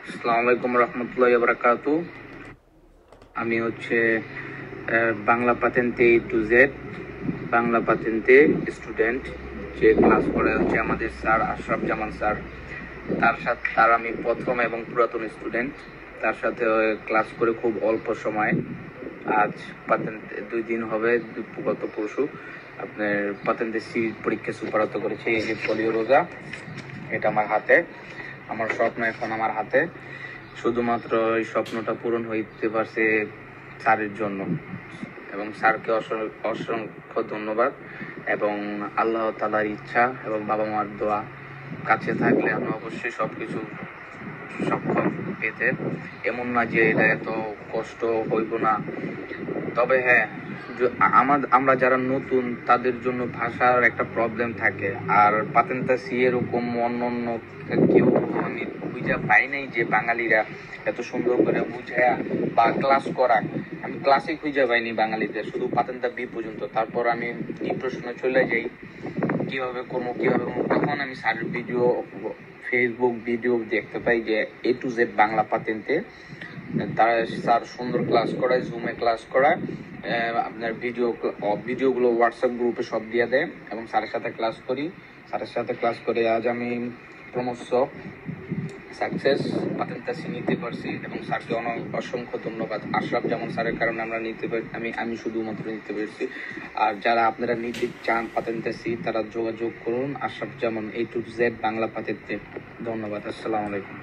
আসসালামু আলাইকুম রহমতুল্লাহি ওয়া বারাকাতু। আমি হচ্ছে বাংলা পাতেন্তে A to Z বাংলা পাতেন্তে স্টুডেন্ট, যে ক্লাস করে হচ্ছে আমাদের স্যার আশরাফ জামান স্যার। তার আমি প্রথম এবং পুরাতন স্টুডেন্ট। তার সাথে ক্লাস করে খুব অল্প সময়, আজ পাতেন্তে 2 দিন হবে, গত পরশু আপনার পাতেন্তে সি পরীক্ষা সুপারত করেছে। এই যে পোলিও রোজা, এটা আমার হাতে, আমার স্বপ্ন এখন আমার হাতে। শুধুমাত্র এই স্বপ্নটা পূরণ হইতে পারছে স্যারের জন্য, এবং স্যারকে অসংখ্য ধন্যবাদ। এবং আল্লাহ তাআলার ইচ্ছা এবং বাবা মার দোয়া কাছে থাকলে আমি অবশ্যই সবকিছু সক্ষম পেতে। এমন না যে এটা এত কষ্ট হইব না, তবে হ্যাঁ, আমরা যারা নতুন তাদের জন্য ভাষার একটা প্রবলেম থাকে। আর পাতেন্তা সি এরকম অন্য কেউ আমি বুঝা পাই নাই যে বাঙালিরা এত সুন্দর করে বুঝায়া বা ক্লাস করা। আমি ক্লাসে খুঁজে পাইনি বাঙালিদের, শুধু পাতেন্তা বি পর্যন্ত। তারপর আমি ডিপ্রেশনে চলে যাই, কিভাবে করবো। তখন আমি স্যারের ভিডিও, ফেসবুক ভিডিও দেখতে পাই যে A to Z বাংলা পাতেন্তে তারা স্যার সুন্দর ক্লাস করায়, জুমে ক্লাস করায়, আপনার ভিডিওগুলো হোয়াটসঅ্যাপ গ্রুপে সব দিয়ে দেয়, এবং স্যারের সাথে ক্লাস করে আজ আমি ক্রমশ সাকসেস পাতেন্তা নিতে পারছি। এবং স্যারকে অসংখ্য ধন্যবাদ। আশরাফ জামান স্যারের কারণে আমরা নিতে পারি, আমি শুধুমাত্র নিতে পেরেছি। আর যারা আপনারা নিতে চান পাতেন্তা তারা যোগাযোগ করুন আশরাফ জামান A to Z বাংলা পাতেন্তে। ধন্যবাদ। আসসালামু আলাইকুম।